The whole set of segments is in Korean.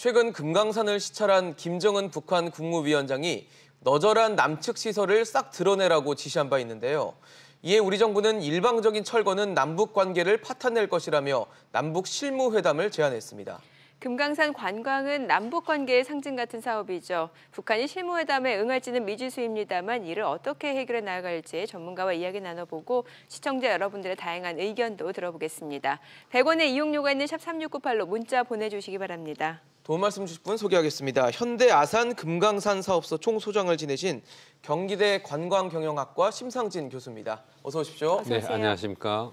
최근 금강산을 시찰한 김정은 북한 국무위원장이 너절한 남측 시설을 싹 드러내라고 지시한 바 있는데요. 이에 우리 정부는 일방적인 철거는 남북 관계를 파탄낼 것이라며 남북 실무회담을 제안했습니다. 금강산 관광은 남북 관계의 상징 같은 사업이죠. 북한이 실무회담에 응할지는 미지수입니다만 이를 어떻게 해결해 나갈지 전문가와 이야기 나눠보고 시청자 여러분들의 다양한 의견도 들어보겠습니다. 100원의 이용료가 있는 샵 3698로 문자 보내주시기 바랍니다. 도움 말씀 주실 분 소개하겠습니다. 현대 아산 금강산 사업소 총소장을 지내신 경기대 관광경영학과 심상진 교수입니다. 어서 오십시오. 어서 오세요. 네, 안녕하십니까.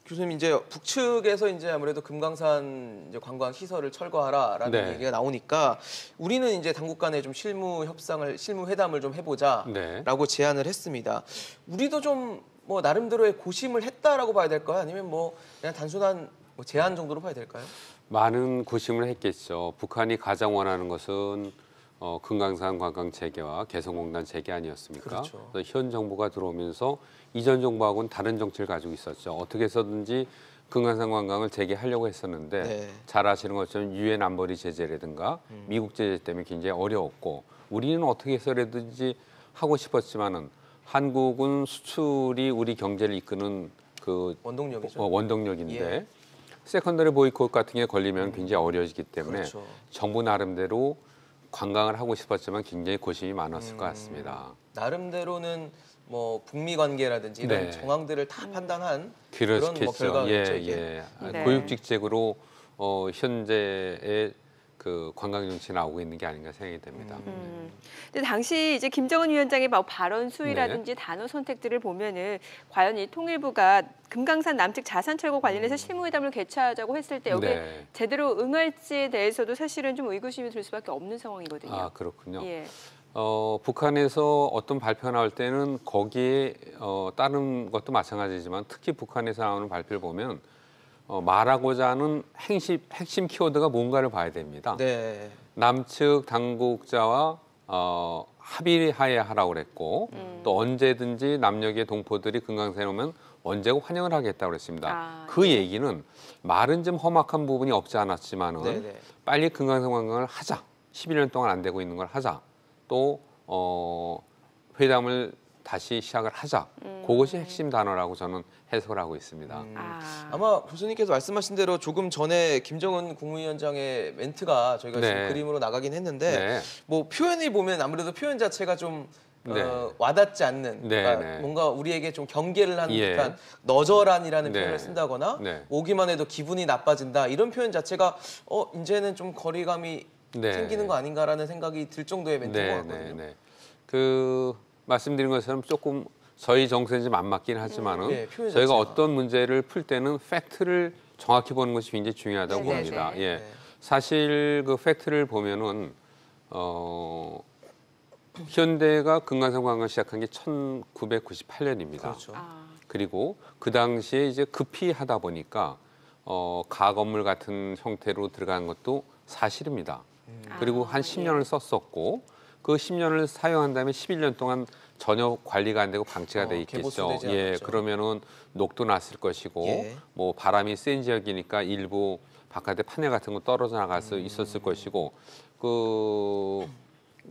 교수님 이제 북측에서 이제 아무래도 금강산 이제 관광 시설을 철거하라라는 네. 얘기가 나오니까 우리는 이제 당국 간에 좀 실무 회담을 좀 해보자라고 네. 제안을 했습니다. 우리도 좀 뭐 나름대로의 고심을 했다라고 봐야 될까요? 아니면 뭐 그냥 단순한 뭐 제안 정도로 봐야 될까요? 많은 고심을 했겠죠. 북한이 가장 원하는 것은 금강산 관광 재개와 개성공단 재개 아니었습니까? 그렇죠. 그래서 현 정부가 들어오면서 이전 정부하고는 다른 정치를 가지고 있었죠. 어떻게 해서든지 금강산 관광을 재개하려고 했었는데 네. 잘 아시는 것처럼 유엔 안보리 제재라든가 미국 제재 때문에 굉장히 어려웠고 우리는 어떻게 해서라든지 하고 싶었지만은 한국은 수출이 우리 경제를 이끄는 그 원동력이죠. 원동력인데 예. 세컨더리 보이콧 같은 게 걸리면 굉장히 어려워지기 때문에 그렇죠. 정부 나름대로 관광을 하고 싶었지만 굉장히 고심이 많았을 것 같습니다. 나름대로는 뭐 북미 관계라든지 이런 네. 정황들을 다 판단한 그런 뭐 그렇겠죠. 결과겠죠. 예, 이게. 예. 네. 고육직책으로 현재의 그 관광 정치 나오고 있는 게 아닌가 생각이 됩니다. 근데 당시 이제 김정은 위원장의 발언 수위라든지 단어 선택들을 보면은 과연 이 통일부가 금강산 남측 자산 철거 관련해서 실무회담을 개최하자고 했을 때 여기에 네. 제대로 응할지에 대해서도 사실은 좀 의구심이 들 수밖에 없는 상황이거든요. 아, 그렇군요. 예. 북한에서 어떤 발표 나올 때는 거기에 다른 것도 마찬가지지만 특히 북한에서 나오는 발표를 보면 말하고자 하는 핵심 키워드가 뭔가를 봐야 됩니다. 네. 남측 당국자와 합의하에 하라고 그랬고 또 언제든지 남녘의 동포들이 금강산에 오면 언제고 환영을 하겠다고 그랬습니다. 아, 그 얘기는 말은 좀 험악한 부분이 없지 않았지만은 네네. 빨리 금강산 관광을 하자. 11년 동안 안 되고 있는 걸 하자. 또 회담을 다시 시작을 하자. 그것이 핵심 단어라고 저는 해석을 하고 있습니다. 아마 교수님께서 말씀하신 대로 조금 전에 김정은 국무위원장의 멘트가 저희가 네. 지금 그림으로 나가긴 했는데 네. 뭐 표현이 보면 아무래도 표현 자체가 좀 네. 와닿지 않는 네, 그러니까 네. 뭔가 우리에게 좀 경계를 하는 예. 듯한 너절한이라는 네. 표현을 쓴다거나 네. 오기만 해도 기분이 나빠진다 이런 표현 자체가 이제는 좀 거리감이 네. 생기는 거 아닌가라는 생각이 들 정도의 멘트인 것 같거든요. 그 말씀드린 것처럼 조금 저희 정세는 좀 안 맞긴 하지만은 네, 표현 저희가 자체가. 어떤 문제를 풀 때는 팩트를 정확히 보는 것이 굉장히 중요하다고 네, 네, 봅니다. 네. 예. 네. 사실 그 팩트를 보면은 현대가 금강산 관광을 시작한 게 1998년입니다. 그렇죠. 그리고 그 당시에 이제 급히 하다 보니까 가건물 같은 형태로 들어간 것도 사실입니다. 그리고 한 10년을 썼었고 그 10년을 사용한 다음에 11년 동안 전혀 관리가 안 되고 방치가 돼 있겠죠. 개보수되지 예, 않았죠. 그러면은 녹도 났을 것이고 예. 뭐 바람이 센 지역이니까 일부 바깥에 판넬 같은 거 떨어져 나갈 수 있었을 것이고 그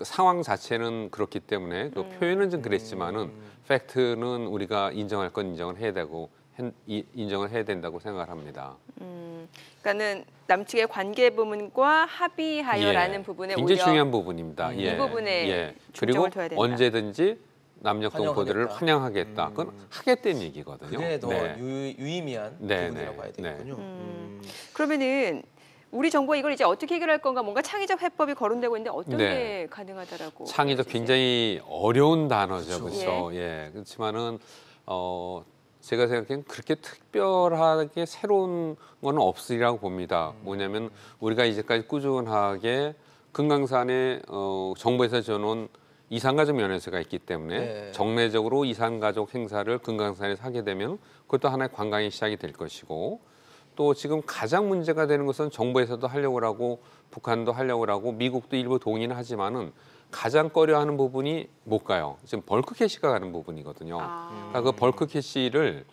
상황 자체는 그렇기 때문에 그 표현은 좀 그랬지만은 팩트는 우리가 인정할 건 인정을 해야 되고 인정을 해야 된다고 생각을 합니다. 그러니까는 남측의 관계 부분과 합의하여라는 예, 부분에 굉장히 오히려 중요한 부분입니다. 이 예, 부분에 예. 중점을 그리고 둬야 된다. 언제든지 남녘 동포들을 환영하겠다. 환영하겠다. 그건 하겠다는 얘기거든요. 그게 더 네. 유의미한 네, 부분이라고 네, 봐야 되겠군요. 그러면은 우리 정부가 이걸 이제 어떻게 해결할 건가 뭔가 창의적 해법이 거론되고 있는데 어떤 네. 게 가능하다라고 창의적 보여지세요? 굉장히 어려운 단어죠, 그렇죠. 그렇죠? 예. 그렇지만은 제가 생각하기엔 그렇게 특별하게 새로운 건 없으리라고 봅니다. 뭐냐면 우리가 이제까지 꾸준하게 금강산에 정부에서 줘놓은 이산가족 면회소가 있기 때문에 네. 정례적으로 이산가족 행사를 금강산에서 하게 되면 그것도 하나의 관광의 시작이 될 것이고 또 지금 가장 문제가 되는 것은 정부에서도 하려고 하고 북한도 하려고 하고 미국도 일부 동의는 하지만은 가장 꺼려하는 부분이 뭘까요? 지금 벌크 캐시가 가는 부분이거든요. 그러니까 그 벌크 캐시를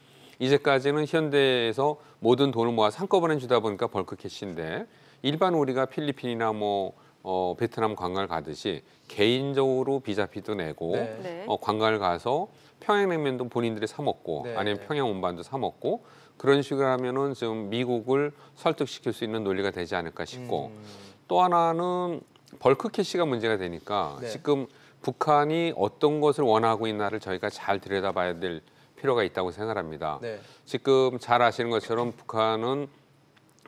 이제까지는 현대에서 모든 돈을 모아 한꺼번에 주다 보니까 벌크 캐시인데 일반 우리가 필리핀이나 뭐 베트남 관광을 가듯이 개인적으로 비자피도 내고 네. 네. 관광을 가서 평양냉면도 본인들이 사 먹고 네. 아니면 평양 온반도 사 먹고 그런 식으로 하면은 좀 미국을 설득시킬 수 있는 논리가 되지 않을까 싶고 또 하나는 벌크 캐시가 문제가 되니까 네. 지금 북한이 어떤 것을 원하고 있나를 저희가 잘 들여다봐야 될 필요가 있다고 생각합니다. 네. 지금 잘 아시는 것처럼 북한은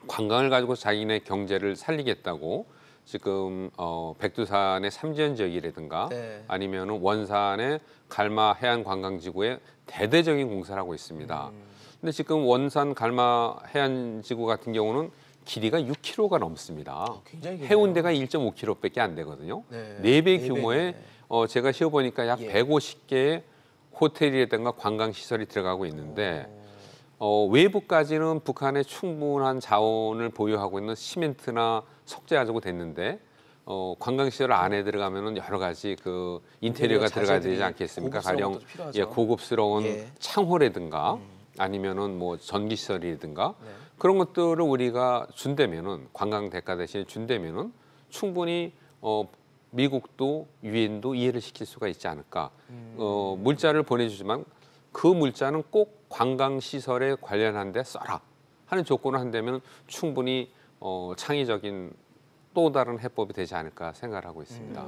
관광을 가지고 자기네 경제를 살리겠다고 지금 백두산의 삼지연 지역이라든가 네. 아니면 원산의 갈마 해안 관광지구에 대대적인 공사를 하고 있습니다. 근데 지금 원산 갈마 해안지구 같은 경우는 길이가 6km가 넘습니다. 굉장히 길네요. 해운대가 1.5km밖에 안 되거든요. 네. 4배 네 규모의 배네. 제가 쉬어보니까 약 예. 150개의 호텔이라든가 관광시설이 들어가고 있는데 외부까지는 북한의 충분한 자원을 보유하고 있는 시멘트나 석재 가지고 됐는데 관광시설 안에 들어가면은 여러 가지 그 인테리어가 들어가야 되지 않겠습니까? 고급스러운 가령 것도 필요하죠. 예, 고급스러운 예. 창호라든가 아니면은 뭐 전기시설이라든가 네. 그런 것들을 우리가 준다면은 관광 대가 대신에 준다면은 충분히 미국도 유엔도 이해를 시킬 수가 있지 않을까. 물자를 보내주지만 그 물자는 꼭 관광 시설에 관련한 데 써라 하는 조건을 한다면 충분히 창의적인 또 다른 해법이 되지 않을까 생각을 하고 있습니다.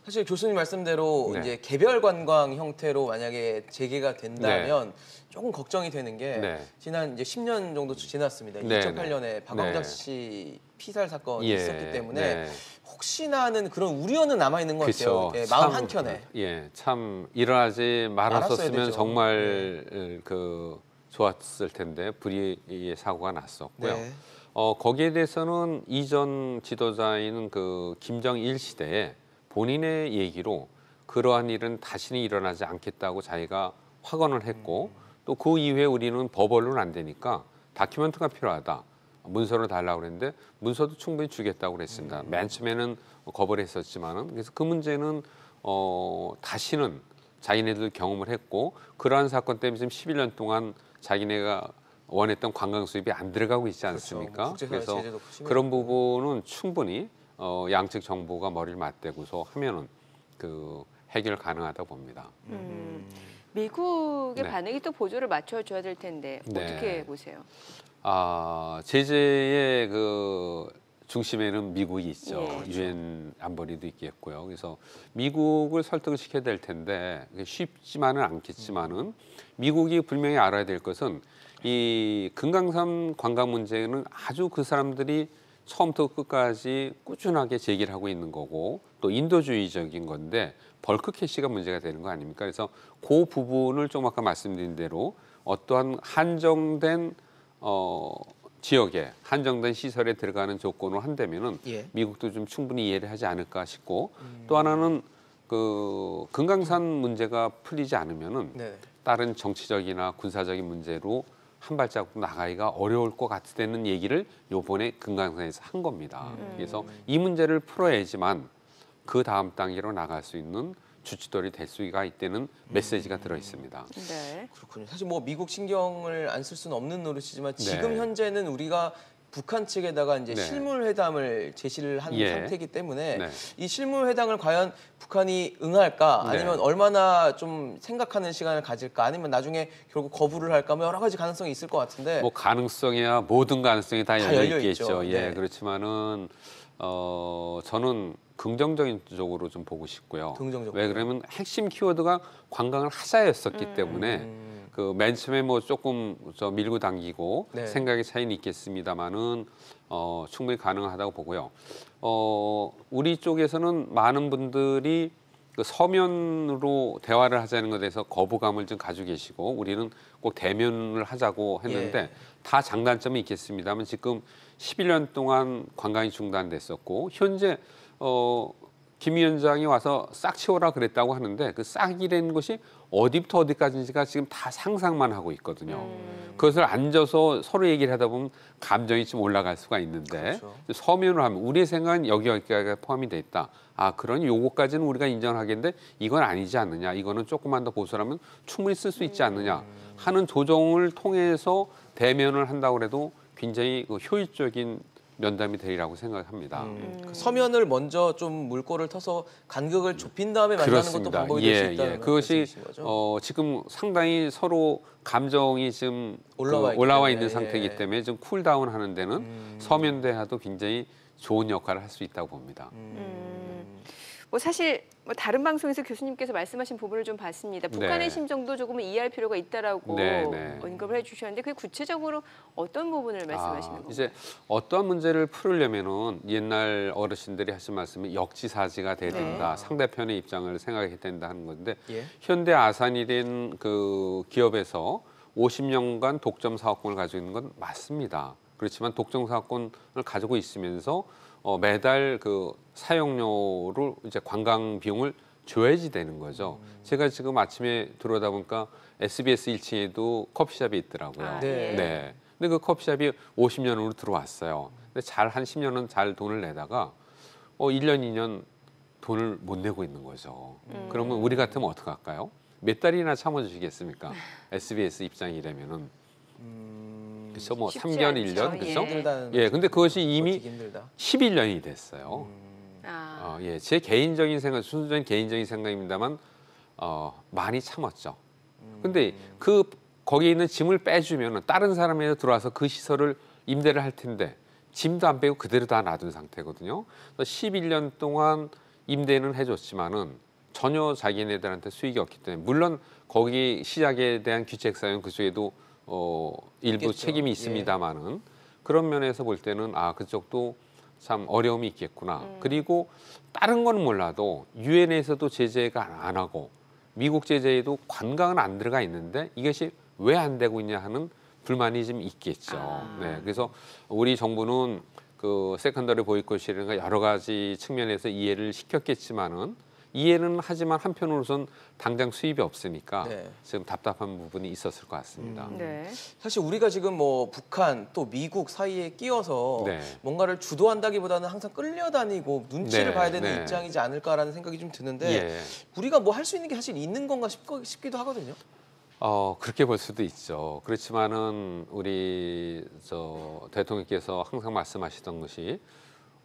사실 교수님 말씀대로 네. 이제 개별 관광 형태로 만약에 재개가 된다면 조금 걱정이 되는 게 네. 지난 이제 10년 정도 지났습니다. 네, 2008년에 박광자 네. 씨 피살 사건이 예, 있었기 때문에 네. 혹시나 하는 그런 우려는 남아 있는 것 같아요. 그쵸. 예, 마음 참, 한켠에. 예, 참 일어나지 말았어야 말았었으면 되죠. 정말 그 좋았을 텐데 불의의 사고가 났었고요. 네. 거기에 대해서는 이전 지도자인 그 김정일 시대에 본인의 얘기로 그러한 일은 다시는 일어나지 않겠다고 자기가 확언을 했고 또 그 이후에 우리는 법원은 안 되니까 다큐멘터가 필요하다. 문서를 달라고 그랬는데 문서도 충분히 주겠다고 그랬습니다. 맨 처음에는 거부를 했었지만은 그래서 그 문제는 다시는 자기네들 경험을 했고 그러한 사건 때문에 지금 11년 동안 자기네가 원했던 관광 수입이 안 들어가고 있지 않습니까? 국제사회 그래서 제재도 심해졌고. 그런 부분은 충분히 양측 정부가 머리를 맞대고서 하면은 그 해결 가능하다 봅니다. 미국의 네. 반응이 또 보조를 맞춰줘야 될 텐데 네. 어떻게 보세요? 제재의 그 중심에는 미국이 있죠. 예. 유엔 안보리도 있겠고요. 그래서 미국을 설득을 시켜야 될 텐데 쉽지만은 않겠지만은 미국이 분명히 알아야 될 것은 이 금강산 관광 문제는 아주 그 사람들이 처음부터 끝까지 꾸준하게 제기를 하고 있는 거고 또 인도주의적인 건데 벌크 캐시가 문제가 되는 거 아닙니까? 그래서 그 부분을 좀 아까 말씀드린 대로 어떠한 한정된 지역에 한정된 시설에 들어가는 조건으로 한다면은 예. 미국도 좀 충분히 이해를 하지 않을까 싶고 또 하나는 그 금강산 문제가 풀리지 않으면은 네. 다른 정치적이나 군사적인 문제로 한 발자국 나가기가 어려울 것 같다는 얘기를 요번에 금강산에서 한 겁니다. 그래서 이 문제를 풀어야지만 그 다음 단계로 나갈 수 있는 주춧돌이 될 수가 있다는 메시지가 들어 있습니다. 네. 그렇군요. 사실 뭐 미국 신경을 안 쓸 수는 없는 노릇이지만 지금 네. 현재는 우리가 북한 측에다가 이제 네. 실물 회담을 제시를 한 예. 상태이기 때문에 네. 이 실물 회담을 과연 북한이 응할까 네. 아니면 얼마나 좀 생각하는 시간을 가질까 아니면 나중에 결국 거부를 할까 뭐 여러 가지 가능성이 있을 것 같은데 뭐 가능성이야 모든 가능성이 다 다 열려 열려 있겠죠. 있죠. 예, 네. 그렇지만은 저는 긍정적인 쪽으로 좀 보고 싶고요. 긍정적으로. 왜 그러면 핵심 키워드가 관광을 하자였었기 때문에 그 맨 처음에 뭐 조금 밀고 당기고 네. 생각의 차이는 있겠습니다만은 충분히 가능하다고 보고요. 우리 쪽에서는 많은 분들이 그 서면으로 대화를 하자는 것에 대해서 거부감을 좀 가지고 계시고 우리는 꼭 대면을 하자고 했는데 예. 다 장단점이 있겠습니다만 지금 11년 동안 관광이 중단됐었고 현재 김 위원장이 와서 싹 치워라 그랬다고 하는데 그 싹이라는 것이 어디부터 어디까지인지가 지금 다 상상만 하고 있거든요. 그것을 앉아서 서로 얘기를 하다 보면 감정이 좀 올라갈 수가 있는데 그렇죠. 서면으로 하면 우리의 생각은 여기까지가 포함이 돼 있다. 아, 그러니 요거까지는 우리가 인정하겠는데 이건 아니지 않느냐. 이거는 조금만 더 보수하면 충분히 쓸 수 있지 않느냐 하는 조정을 통해서 대면을 한다고 해도 굉장히 효율적인 면담이 되리라고 생각합니다. 그 서면을 먼저 좀 물꼬를 터서 간격을 좁힌 다음에 만나는 것도 방법이 될 수 있다는 그것이 말씀이신 거죠? 지금 상당히 서로 감정이 지금 올라와 있는 때문에, 상태이기 예. 때문에 좀 쿨다운 하는 데는 서면 대화도 굉장히 좋은 역할을 할 수 있다고 봅니다. 뭐 사실 뭐 다른 방송에서 교수님께서 말씀하신 부분을 좀 봤습니다. 북한의 네. 심정도 조금은 이해할 필요가 있다라고 네. 언급을 해주셨는데 그 구체적으로 어떤 부분을 말씀하시는 건가요? 이제 어떠한 문제를 풀으려면은 옛날 어르신들이 하신 말씀이 역지사지가 돼야 된다. 네. 상대편의 입장을 생각해야 된다 하는 건데 예. 현대 아산이라는 그 기업에서 50년간 독점 사업권을 가지고 있는 건 맞습니다. 그렇지만 독점 사업권을 가지고 있으면서 매달 그 사용료를 이제 관광 비용을 줘야지 되는 거죠. 제가 지금 아침에 들어오다 보니까 SBS 1층에도 커피숍이 있더라고요. 아, 네. 네. 근데 그 커피숍이 50년으로 들어왔어요. 근데 잘 한 10년은 잘 돈을 내다가 1년, 2년 돈을 못 내고 있는 거죠. 그러면 우리 같으면 어떡할까요? 몇 달이나 참아주시겠습니까? SBS 입장이라면은. 그렇죠. 뭐 쉽지 3개월, 않죠. 1년, 그렇죠? 예. 힘들다는 예, 근데 그것이 이미 버티기 힘들다. 11년이 됐어요. 아, 예, 제 개인적인 생각, 순수적인 개인적인 생각입니다만 많이 참았죠. 근데 거기에 있는 짐을 빼주면 다른 사람이 들어와서 그 시설을 임대를 할 텐데 짐도 안 빼고 그대로 다 놔둔 상태거든요. 그래서 11년 동안 임대는 해줬지만은 전혀 자기네들한테 수익이 없기 때문에 물론 거기 시작에 대한 규책 사용 그쪽에도 일부 있겠죠. 책임이 예. 있습니다만은 그런 면에서 볼 때는 그쪽도 참 어려움이 있겠구나. 그리고 다른 건 몰라도 유엔에서도 제재가 안 하고 미국 제재에도 관광은 안 들어가 있는데 이것이 왜 안 되고 있냐 하는 불만이 좀 있겠죠. 네, 그래서 우리 정부는 그 세컨더리 보이콧이라든가 여러 가지 측면에서 이해를 시켰겠지만은 이해는 하지만 한편으로선 당장 수입이 없으니까 네. 지금 답답한 부분이 있었을 것 같습니다. 네. 사실 우리가 지금 뭐 북한 또 미국 사이에 끼어서 네. 뭔가를 주도한다기보다는 항상 끌려다니고 눈치를 네, 봐야 되는 네. 입장이지 않을까라는 생각이 좀 드는데 예. 우리가 뭐 할 수 있는 게 사실 있는 건가 싶기도 하거든요. 그렇게 볼 수도 있죠. 그렇지만은 우리 대통령께서 항상 말씀하시던 것이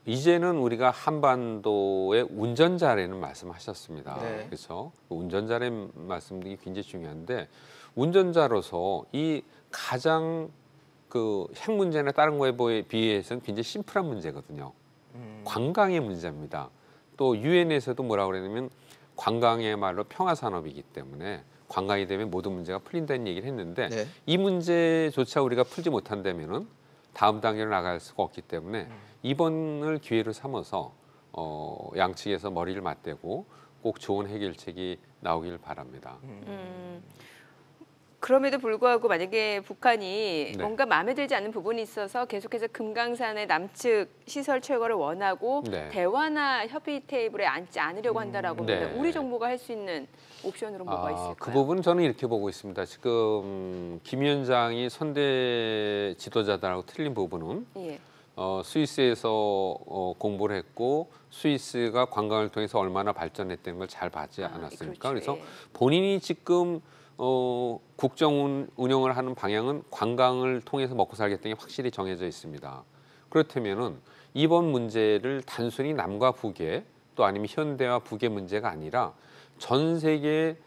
이제는 우리가 한반도의 운전자라는 말씀하셨습니다. 네. 그렇죠? 운전자라는 말씀이 굉장히 중요한데 운전자로서 이 가장 그 핵 문제나 다른 거에 비해서는 굉장히 심플한 문제거든요. 관광의 문제입니다. 또 유엔에서도 뭐라고 그러냐면 관광이야말로 평화 산업이기 때문에 관광이 되면 모든 문제가 풀린다는 얘기를 했는데 네. 이 문제조차 우리가 풀지 못한다면은 다음 단계로 나갈 수가 없기 때문에 이번을 기회로 삼아서 양측에서 머리를 맞대고 꼭 좋은 해결책이 나오길 바랍니다. 그럼에도 불구하고 만약에 북한이 네. 뭔가 마음에 들지 않는 부분이 있어서 계속해서 금강산의 남측 시설 철거를 원하고 네. 대화나 협의 테이블에 앉지 않으려고 한다라고 네. 하면 우리 정부가 할 수 있는 옵션으로 뭐가 있을까요? 그 부분 저는 이렇게 보고 있습니다. 지금 김 위원장이 선대 지도자들하고 틀린 부분은 예. 스위스에서 공부를 했고 스위스가 관광을 통해서 얼마나 발전했다는 걸 잘 봐지 않았습니까? 그렇죠. 그래서 예. 본인이 지금 국정 운영을 하는 방향은 관광을 통해서 먹고 살겠다는 게 확실히 정해져 있습니다. 그렇다면은 이번 문제를 단순히 남과 북의 또 아니면 현대와 북의 문제가 아니라 전 세계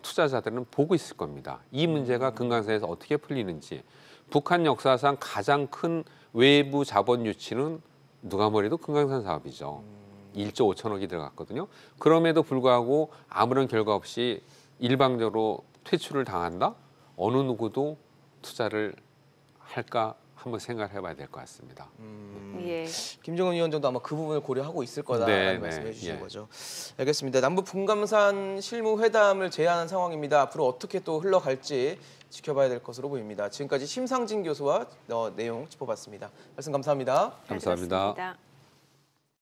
투자자들은 보고 있을 겁니다. 이 문제가 금강산에서 어떻게 풀리는지. 북한 역사상 가장 큰 외부 자본 유치는 누가 뭐래도 금강산 사업이죠. 1조 5천억이 들어갔거든요. 그럼에도 불구하고 아무런 결과 없이 일방적으로 퇴출을 당한다? 어느 누구도 투자를 할까 한번 생각을 해봐야 될 것 같습니다. 예. 김정은 위원장도 아마 그 부분을 고려하고 있을 거다라는 네, 말씀해 네, 주신 예. 거죠. 알겠습니다. 남북 분감산 실무회담을 제안한 상황입니다. 앞으로 어떻게 또 흘러갈지 지켜봐야 될 것으로 보입니다. 지금까지 심상진 교수와 내용 짚어봤습니다. 말씀 감사합니다. 감사합니다. 잘 들었습니다.